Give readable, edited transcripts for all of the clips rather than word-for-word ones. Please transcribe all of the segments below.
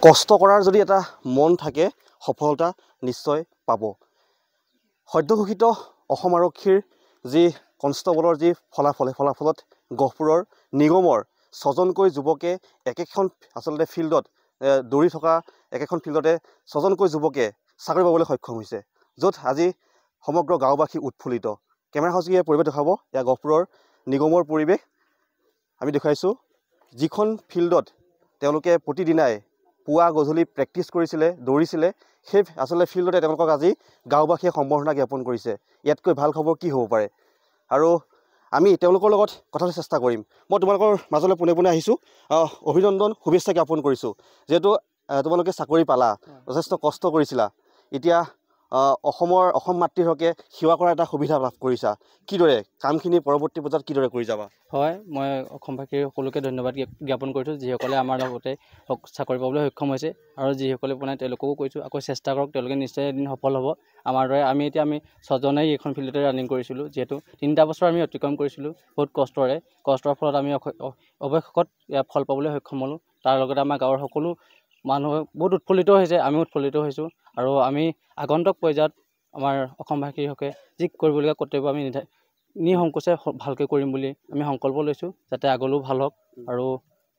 কষ্ট কৰাৰ যদি এটা মন থাকে সফলতা নিশ্চয় পাব। সদ্যঘোষিত অসম আৰক্ষীৰ যি কনষ্টেবলৰ যি ফলাফলত গহপুৰৰ নিগমৰ 6জনকৈ যুৱকে একেখন আচলতে ফিল্ডত দৌৰি থকা একেখন ফিল্ডতে 6জনকৈ যুৱকে চাকৰি পাবলৈ সক্ষম হৈছে, য'ত আজি সমগ্ৰ গাঁওবাসী উৎফুল্লিত। কেমেৰা সঁজুলিয়ে পৰিৱেশ দেখাব এয়া গহপুৰৰ নিগমৰ পৰিৱেশ। আমি দেখুৱাইছোঁ যিখন ফিল্ডত তেওঁলোকে প্ৰতিদিনাই পুৱা গধূলি প্ৰেক্টিছ কৰিছিলে, দৌৰিছিলে, সেই আচলতে ফিল্ডতে তেওঁলোকক আজি গাঁওবাসীয়ে সম্বৰ্ধনা জ্ঞাপন কৰিছে। ইয়াতকৈ ভাল খবৰ কি হ'ব পাৰে? আৰু আমি তেওঁলোকৰ লগত কথাটো চেষ্টা কৰিম। মই তোমালোকৰ মাজলৈ পোনে পোনে আহিছোঁ, অভিনন্দন শুভেচ্ছা জ্ঞাপন কৰিছোঁ। যিহেতু তোমালোকে চাকৰি পালা, যথেষ্ট কষ্ট কৰিছিলা, এতিয়া অসম মাতৃৰ হকে সেৱা কৰাৰ এটা সুবিধা লাভ কৰিছা। কিদৰে কামখিনি পৰৱৰ্তী পৰ্যায়ত কিদৰে কৰি যাবা? হয়, মই অসমবাসীৰ সকলোকে ধন্যবাদ জ্ঞাপন কৰিছোঁ, যিসকলে আমাৰ লগতে চাকৰি পাবলৈ সক্ষম হৈছে, আৰু যিসকলে পোৱা নাই তেওঁলোককো কৈছোঁ আকৌ চেষ্টা কৰক, তেওঁলোকে নিশ্চয় এদিন সফল হ'ব। আমাৰ দৰে আমি 6জনেই এইখন ফিল্ডতে ৰানিং কৰিছিলোঁ, যিহেতু 3টা বছৰ আমি অতিক্ৰম কৰিছিলোঁ বহুত কষ্টৰ ফলত আমি অৱশেষত ইয়াৰ ফল পাবলৈ সক্ষম হ'লোঁ। তাৰ লগতে আমাৰ গাঁৱৰ সকলো মানুহ বহুত উৎফুল্লিত হৈছে, আমি উৎফুল্লিত হৈছোঁ, আৰু আমি আগন্তুক পৰ্যায়ত আমাৰ অসমবাসীৰ হকে যি কৰিবলগীয়া কৰ্তব্য আমি নিসংকোচে ভালকৈ কৰিম বুলি আমি সংকল্প লৈছোঁ, যাতে আগলৈও ভাল হওক আৰু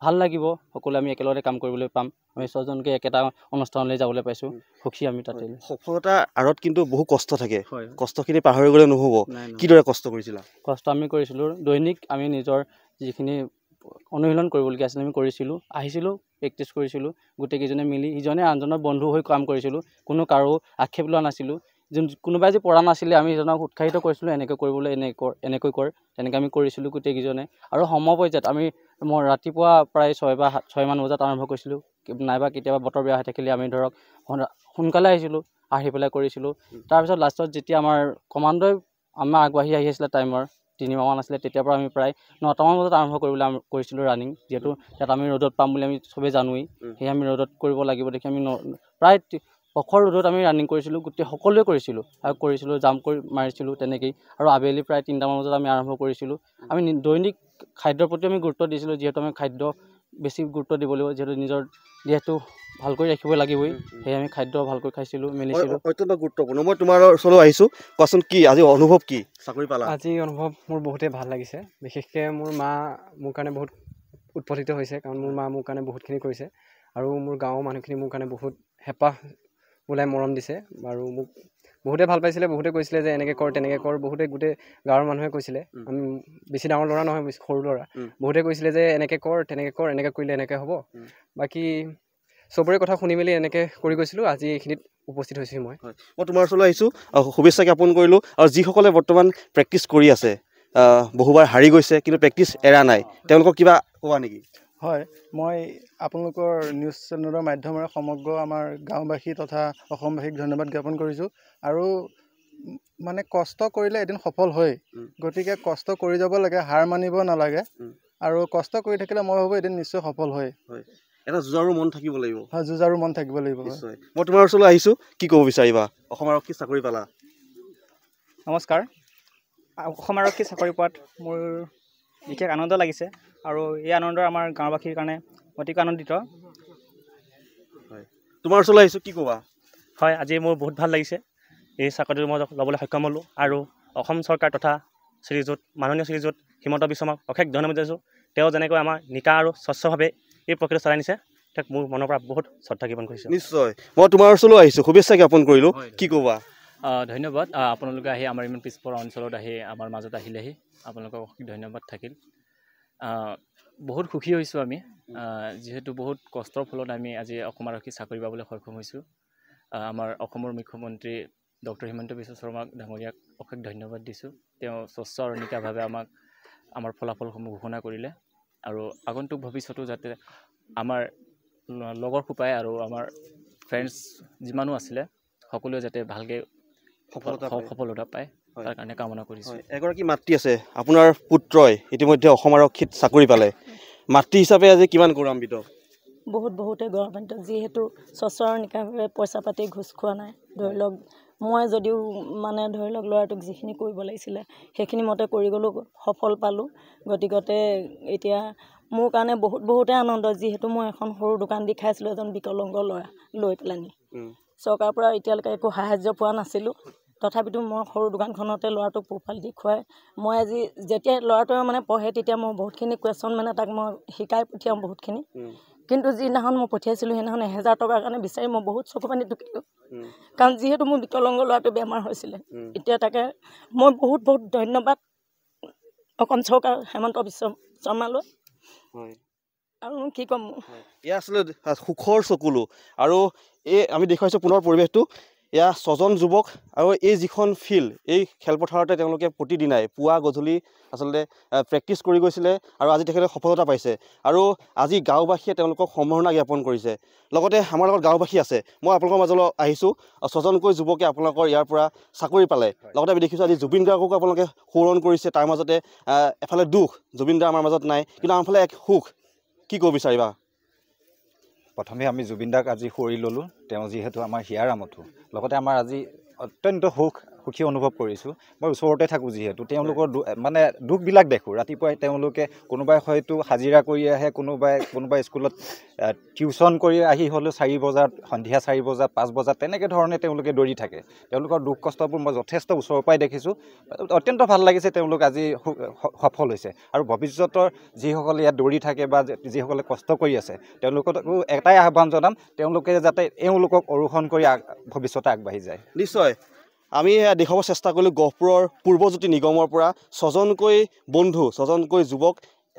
ভাল লাগিব। সকলোৱে আমি একেলগতে কাম কৰিবলৈ পাম। আমি 6জনকে একেটা অনুষ্ঠানলৈ যাবলৈ পাইছোঁ, সুখী আমি তাতে। সফলতাৰ আঁৰত কিন্তু বহু কষ্ট থাকে, কষ্টখিনি পাহৰি গ'লে নহ'ব। কিদৰে কষ্ট কৰিছিলা? কষ্ট আমি কৰিছিলোঁ, দৈনিক আমি নিজৰ যিখিনি অনুশীলন কৰিবলগীয়া আছিল আমি কৰিছিলোঁ, আহিছিলোঁ, প্ৰেক্টিছ কৰিছিলোঁ, গোটেইকেইজনে মিলি ইজনে আনজনৰ বন্ধু হৈ কাম কৰিছিলোঁ, কোনো কাৰো আক্ষেপ লোৱা নাছিলোঁ। কোনোবাই যি পৰা নাছিলে আমি সিজনক উৎসাহিত কৰিছিলোঁ, এনেকৈ কৰিবলৈ, এনেকৈ কৰ, তেনেকৈ আমি কৰিছিলোঁ গোটেইকেইজনে। আৰু সমপৰ্যায়ত মই ৰাতিপুৱা প্ৰায় 6মান বজাত আৰম্ভ কৰিছিলোঁ, নাইবা কেতিয়াবা বতৰ বেয়া হৈ থাকিলে আমি ধৰক সোনকালে আহিছিলোঁ, আহি পেলাই কৰিছিলোঁ। তাৰপিছত লাষ্টত যেতিয়া আমাৰ কমাণ্ডই আমাৰ আগবাঢ়ি আহি আছিলে, টাইমৰ 3 মাহমান আছিলে, তেতিয়াৰ পৰা আমি প্ৰায় 9টামান বজাত আৰম্ভ কৰিবলৈ কৰিছিলোঁ ৰানিং। যিহেতু তাত আমি ৰ'দত পাম বুলি আমি চবেই জানোৱেই, সেয়ে আমি ৰ'দত কৰিব লাগিব দেখি আমি প্ৰায় প্ৰখৰ ৰ'দত আমি ৰানিং কৰিছিলোঁ, সকলোৱে কৰিছিলোঁ, জাম্প মাৰিছিলোঁ তেনেকেই। আৰু আবেলি প্ৰায় 3টামান বজাত আমি আৰম্ভ কৰিছিলোঁ। আমি দৈনিক খাদ্যৰ প্ৰতি আমি গুৰুত্ব দিছিলোঁ, যিহেতু আমি খাদ্য বেছি গুৰুত্ব দিব লাগিব, যিহেতু নিজৰ দেহটো ভালকৈ ৰাখিব লাগিবই, সেয়ে আমি খাদ্য ভালকৈ খাইছিলোঁ, মেলিছিলোঁ। অত্যন্ত গুৰুত্বপূৰ্ণ। মই তোমাৰ ওচৰলৈ আহিছোঁ, কোৱাচোন কি আজি অনুভৱ কি চাকৰি পালা? আজি অনুভৱ মোৰ বহুতেই ভাল লাগিছে। বিশেষকৈ মোৰ মা মোৰ কাৰণে বহুত উৎফুল্লিত হৈছে, কাৰণ মোৰ মা মোৰ কাৰণে বহুতখিনি কৰিছে, আৰু মোৰ গাঁৱৰ মানুহখিনি মোৰ কাৰণে বহুত হেঁপাহ ওলাই মৰম দিছে, আৰু মোক বহুতে ভাল পাইছিলে। বহুতে কৈছিলে যে এনেকৈ কৰ, তেনেকৈ কৰ। গোটেই গাঁৱৰ মানুহে কৈছিলে, আমি বেছি ডাঙৰ ল'ৰা নহয়, সৰু ল'ৰা। বহুতে কৈছিলে যে এনেকৈ কৰ, তেনেকৈ কৰ, এনেকৈ কৰিলে এনেকৈ হ'ব। বাকী চবৰে কথা শুনি মেলি এনেকৈ কৰি গৈছিলোঁ। আজি এইখিনিত উপস্থিত হৈছোঁ মই তোমাৰ ওচৰলৈ আহিছোঁ, শুভেচ্ছা জ্ঞাপন কৰিলোঁ। আৰু যিসকলে বৰ্তমান প্ৰেক্টিছ কৰি আছে, বহুবাৰ হাৰি গৈছে কিন্তু প্ৰেক্টিছ এৰা নাই, তেওঁলোকক কিবা কোৱা নেকি? হয়, মই আপোনালোকৰ নিউজ চেনেলৰ মাধ্যমেৰে সমগ্ৰ আমাৰ গাঁওবাসী তথা অসমবাসীক ধন্যবাদ জ্ঞাপন কৰিছোঁ। আৰু মানে কষ্ট কৰিলে এদিন সফল হয়, গতিকে কষ্ট কৰি যাব লাগে, হাৰ মানিব নালাগে, আৰু কষ্ট কৰি থাকিলে মই ভাবোঁ এদিন নিশ্চয় সফল হয়। এটা যুঁজাৰু মন থাকিব লাগিব। হয়, যুঁজাৰু মন থাকিব লাগিব। নিশ্চয়। মই তোমাৰ ওচৰলৈ আহিছোঁ, কি ক'ব বিচাৰিবা? অসম আৰক্ষী চাকৰি পালা। নমস্কাৰ। অসম আৰক্ষী চাকৰি পোৱাত মোৰ বিশেষ আনন্দ লাগিছে, আৰু এই আনন্দ আমাৰ গাঁওবাসীৰ কাৰণে অতিকৈ আনন্দিত। হয়, তোমাৰ ওচৰলৈ আহিছোঁ, কি ক'বা? হয়, আজি মোৰ বহুত ভাল লাগিছে, এই চাকৰিটো মই ল'বলৈ সক্ষম হ'লোঁ, আৰু অসম চৰকাৰ তথা মাননীয় শ্ৰীযুত হিমন্ত বিশ্ব শৰ্মাক অশেষ ধন্যবাদ দিছোঁ। তেওঁ যেনেকৈ আমাৰ নিকা আৰু স্বচ্ছভাৱে এই প্ৰক্ৰিয়া চলাই নিছে, তেওঁক মোৰ মনৰ পৰা বহুত শ্ৰদ্ধা জ্ঞাপন কৰিছোঁ। নিশ্চয়। মই তোমাৰ ওচৰলৈ আহিছোঁ, শুভেচ্ছা জ্ঞাপন কৰিলোঁ, কি ক'বা? ধন্যবাদ। আপোনালোকে আহি আমাৰ ইমান পিছপৰা অঞ্চলত আহি আমাৰ মাজত আহিলেহি, আপোনালোকক অশেষ ধন্যবাদ থাকিল। বহুত সুখী হৈছোঁ আমি, যিহেতু বহুত কষ্টৰ ফলত আমি আজি অসম আৰক্ষী চাকৰি পাবলৈ সক্ষম হৈছোঁ। আমাৰ অসমৰ মুখ্যমন্ত্ৰী ডক্টৰ হিমন্ত বিশ্ব শৰ্মা ডাঙৰীয়াক অশেষ ধন্যবাদ দিছোঁ। তেওঁ স্বচ্ছ আৰু নিকাভাৱে আমাৰ ফলাফলসমূহ ঘোষণা কৰিলে, আৰু আগন্তুক ভৱিষ্যতো যাতে আমাৰ লগৰ সোপাই আৰু আমাৰ ফ্ৰেণ্ডছ যিমানো আছিলে সকলোৱে যাতে ভালকৈ সফলতা পায়, তাৰ কাৰণে কামনা কৰিছোঁ। এগৰাকী মাতৃ আছে, আপোনাৰ পুত্ৰই ইতিমধ্যে অসম আৰক্ষীত চাকৰি পালে, মাতৃ হিচাপে আজি কিমান গৌৰৱান্বিত? বহুতে গৌৰৱান্বিত, যিহেতু স্বচ্ছ আৰু নিকাভাৱে পইচা পাতি ঘোচ খোৱা নাই। ধৰি লওক মই যদিও ধৰি লওক ল'ৰাটোক যিখিনি কৰিব লাগিছিলে সেইখিনি মতে কৰি গ'লোঁ, সফল পালোঁ। গতিকতে এতিয়া মোৰ কাৰণে বহুতে আনন্দ, যিহেতু মই এখন সৰু দোকান দি খাইছিলোঁ এজন বিকলাংগ ল'ৰা লৈ পেলানি। চৰকাৰৰ পৰা এতিয়ালৈকে একো সাহায্য পোৱা নাছিলোঁ, তথাপিতো মই সৰু দোকানখনতে ল'ৰাটোক পোহপাল দি খুৱাই মই আজি যেতিয়া ল'ৰাটোৱে মানে পঢ়ে তেতিয়া মই বহুতখিনি কুৱেশ্যন মানে তাক মই শিকাই পঠিয়াওঁ বহুতখিনি। কিন্তু যিদিনাখন মই পঠিয়াইছিলোঁ সেইদিনাখন 1000 টকাৰ কাৰণে বিচাৰি মই বহুত চকু পানী টুকিলোঁ, কাৰণ যিহেতু মোৰ বিকলাংগ ল'ৰাটো বেমাৰ হৈছিলে। এতিয়া তাকে মই বহুত ধন্যবাদ অসম চৰকাৰ হেমন্ত বিশ্ব শৰ্মালৈ। আৰু কি ক'ম, এয়া আচলতে সুখৰ চকুলো। আৰু এই আমি দেখুৱাইছোঁ পুনৰ পৰিৱেশটো, এয়া 6জন যুৱক আৰু এই যিখন ফিল্ড, এই খেলপথাৰতে তেওঁলোকে প্ৰতিদিনাই পুৱা গধূলি আচলতে প্ৰেক্টিছ কৰি গৈছিলে আৰু আজি তেখেতে সফলতা পাইছে। আৰু আজি গাঁওবাসীয়ে তেওঁলোকক সম্বৰ্ধনা জ্ঞাপন কৰিছে। লগতে আমাৰ লগত গাঁওবাসী আছে, মই আপোনালোকৰ মাজলৈ আহিছোঁ। 6জনকৈ যুৱকে আপোনালোকৰ ইয়াৰ পৰা চাকৰি পালে। লগতে আমি দেখিছোঁ আজি জুবিন গাৰ্গকো আপোনালোকে সোঁৱৰণ কৰিছে। তাৰ মাজতে এফালে দুখ, জুবিন দাৰ আমাৰ মাজত নাই, কিন্তু আনফালে এক সুখ। কি ক'ব বিচাৰিবা? প্ৰথমে আমি জুবিন দাক আজি সুঁৱৰি ল'লোঁ, তেওঁ যিহেতু আমাৰ হিয়াৰ আমঠু। লগতে আমাৰ আজি অত্যন্ত সুখী অনুভৱ কৰিছোঁ। মই ওচৰতে থাকোঁ যিহেতু, তেওঁলোকৰ মানে দুখবিলাক দেখোঁ। ৰাতিপুৱাই তেওঁলোকে কোনোবাই হয়তো হাজিৰা কৰি আহে, কোনোবাই স্কুলত টিউশ্যন কৰি আহি হ'লেও 4 বজাত, সন্ধিয়া 4 বজাত, 5 বজাত তেনেকৈ ধৰণে তেওঁলোকে দৌৰি থাকে। তেওঁলোকৰ দুখ কষ্টবোৰ মই যথেষ্ট ওচৰৰ পৰাই দেখিছোঁ। অত্যন্ত ভাল লাগিছে তেওঁলোক আজি সফল হৈছে। আৰু ভৱিষ্যতৰ যিসকলে ইয়াত দৌৰি থাকে বা যিসকলে কষ্ট কৰি আছে, তেওঁলোককো এটাই আহ্বান জনাম, তেওঁলোকে যাতে এওঁলোকক অনুসৰণ কৰি ভৱিষ্যতে আগবাঢ়ি যায়। নিশ্চয় আমি দেখুৱাব চেষ্টা কৰিলোঁ গহপুৰৰ পূৰ্বজ্যোতি নিগমৰ পৰা 6জনকৈ বন্ধু, 6জনকৈ যুৱক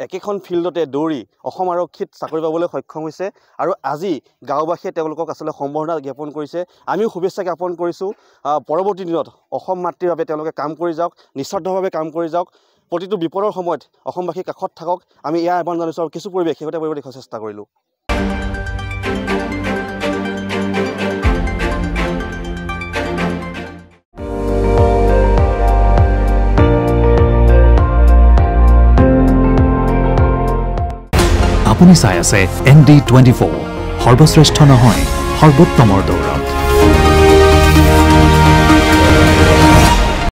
একেখন ফিল্ডতে দৌৰি অসম আৰক্ষীত চাকৰি পাবলৈ সক্ষম হৈছে। আৰু আজি গাঁওবাসীয়ে তেওঁলোকক আচলতে সম্বৰ্ধনা জ্ঞাপন কৰিছে। আমিও শুভেচ্ছা জ্ঞাপন কৰিছোঁ। পৰৱৰ্তী দিনত অসম মাতৃৰ বাবে তেওঁলোকে কাম কৰি যাওক, নিস্বাৰ্থভাৱে কাম কৰি যাওক। প্ৰতিটো বিপদৰ সময়ত অসমবাসীৰ কাষত থাকক, আমি ইয়াৰ আহ্বান জনাইছোঁ। আৰু কিছু পৰিৱেশ শেহতীয়া পৰিৱেশ দেখুৱাৰ চেষ্টা কৰিলোঁ। আপুনি চাই আছে ND24, সৰ্বশ্ৰেষ্ঠ নহয় সৰ্বোত্তমৰ দৌৰা।